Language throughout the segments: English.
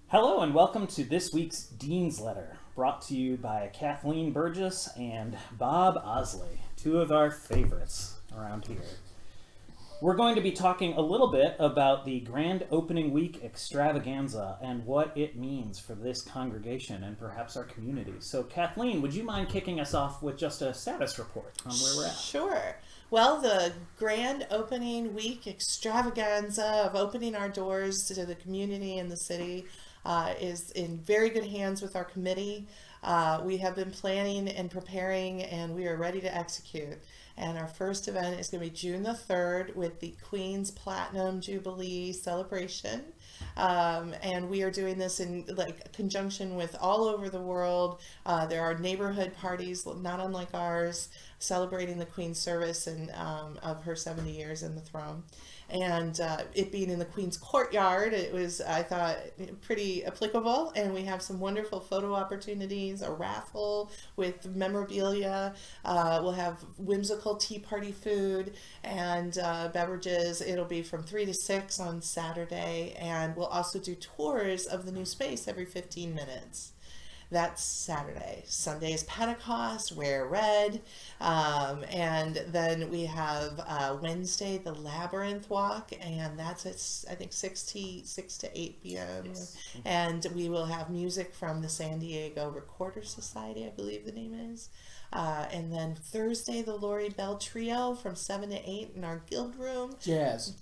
Hello and welcome to this week's Dean's Letter, brought to you by Kathleen Burgess and Bob Osley, two of our favorites around here. We're going to be talking a little bit about the Grand Opening Week Extravaganza and what it means for this congregation and perhaps our community. So Kathleen, would you mind kicking us off with just a status report on where we're at? Sure. Well, the Grand Opening Week Extravaganza of opening our doors to the community and the city is in very good hands with our committee. We have been planning and preparing, and we are ready to execute. And our first event is going to be June the 3rd with the Queen's Platinum Jubilee celebration. And we are doing this in conjunction with all over the world. There are neighborhood parties, not unlike ours, celebrating the Queen's service and of her 70 years in the throne. And it being in the Queen's courtyard, it was, I thought, pretty applicable. And we have some wonderful photo opportunities, a raffle with memorabilia. We'll have whimsical tea party food and beverages. It'll be from 3 to 6 on Saturday. And we'll also do tours of the new space every 15 minutes. That's Saturday. Sunday is Pentecost, wear red. And then we have Wednesday, the Labyrinth Walk, and that's at, I think, 6 to 8 p.m. Yes. And we will have music from the San Diego Recorder Society, I believe the name is. And then Thursday, the Lori Bell Trio from 7 to 8 in our guild room. Jazz,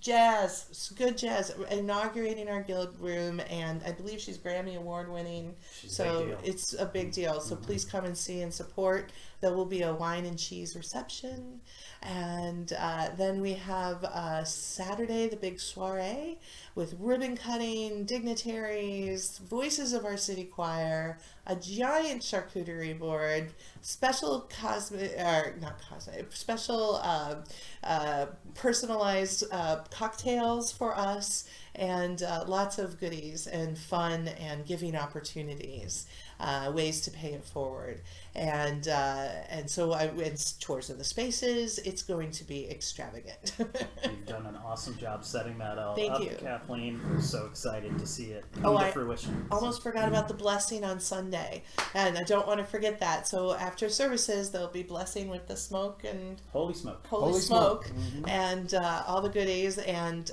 good jazz. Inaugurating our guild room, and I believe she's Grammy Award winning. So it's a big deal. So please come and see and support. There will be a wine and cheese reception. And then we have Saturday, the big soiree with ribbon cutting, dignitaries, voices of our city choir, a giant charcuterie board, special personalized cocktails for us, and lots of goodies and fun and giving opportunities, ways to pay it forward. And so tours of the spaces. It's going to be extravagant. You've done an awesome job setting that all Thank up, you. Kathleen. We're so excited to see it come to fruition. Almost forgot about the blessing on Sunday, and I don't want to forget that. So after services, there'll be blessing with the smoke and holy smoke, mm-hmm. And all the goodies, and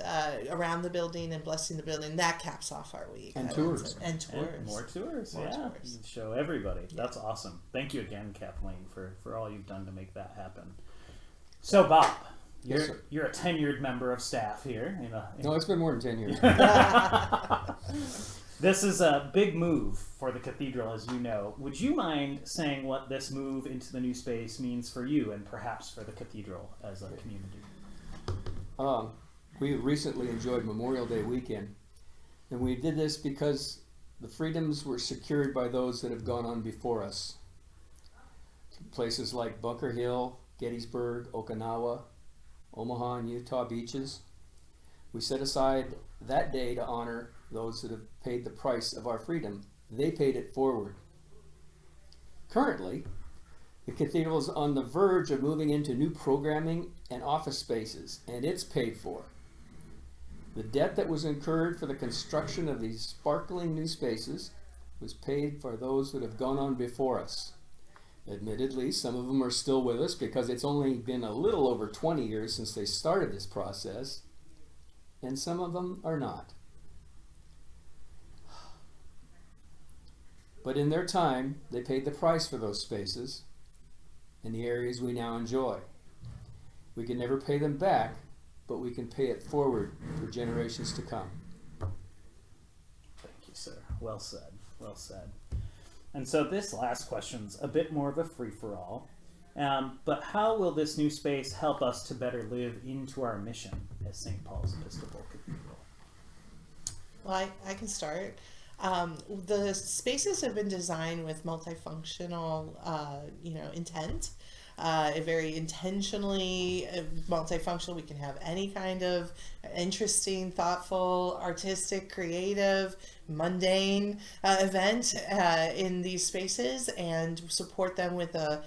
around the building and blessing the building. That caps off our week. And tours. And more tours. More tours. Show everybody. Yeah. That's awesome. Thank you again, Kathleen, for all you've done to make that happen. So, Bob, you're a tenured member of staff here. No, it's been more than 10 years. This is a big move for the cathedral, as you know. Would you mind saying what this move into the new space means for you and perhaps for the cathedral as a community? We recently enjoyed Memorial Day weekend, and we did this because the freedoms were secured by those that have gone on before us. Places like Bunker Hill, Gettysburg, Okinawa, Omaha, and Utah beaches. We set aside that day to honor those that have paid the price of our freedom. They paid it forward. Currently, the cathedral is on the verge of moving into new programming and office spaces, and it's paid for. The debt that was incurred for the construction of these sparkling new spaces was paid for those that have gone on before us. Admittedly, some of them are still with us because it's only been a little over 20 years since they started this process, and some of them are not. But in their time, they paid the price for those spaces in the areas we now enjoy. We can never pay them back, but we can pay it forward for generations to come. Thank you, sir. Well said. Well said. And so this last question's a bit more of a free-for-all, but how will this new space help us to better live into our mission as St. Paul's Episcopal Cathedral? Well, I can start. The spaces have been designed with multifunctional, intent. Very intentionally multifunctional. We can have any kind of interesting, thoughtful, artistic, creative, mundane event in these spaces, and support them with a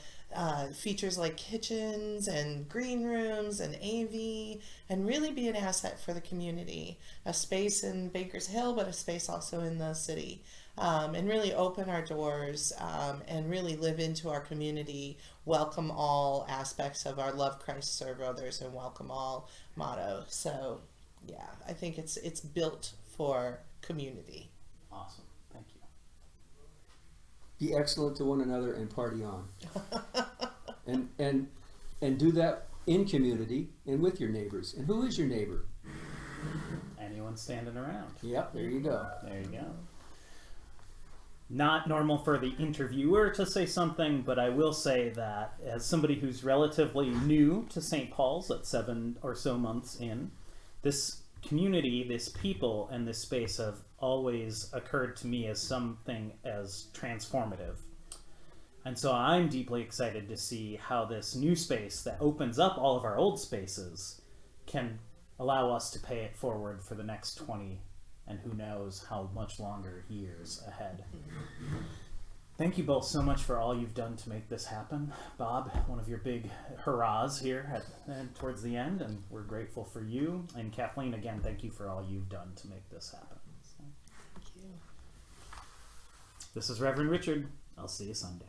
features like kitchens and green rooms and AV, and really be an asset for the community. A space in Baker's Hill, but a space also in the city. And really open our doors and really live into our community, welcome all aspects of our love Christ, serve others, and welcome all motto. So yeah, I think it's built for community. Awesome. Thank you. Be excellent to one another and party on. and do that in community and with your neighbors. And who is your neighbor? Anyone standing around. Yep, there you go. There you go. Not normal for the interviewer to say something, but I will say that as somebody who's relatively new to St. Paul's at 7 or so months in, this community, this people, and this space have always occurred to me as something as transformative. And so I'm deeply excited to see how this new space that opens up all of our old spaces can allow us to pay it forward for the next 20 and who knows how much longer years ahead. Thank you both so much for all you've done to make this happen. Bob, one of your big hurrahs here towards the end, and we're grateful for you. And Kathleen, again, thank you for all you've done to make this happen. So. Thank you. This is Reverend Richard. I'll see you Sunday.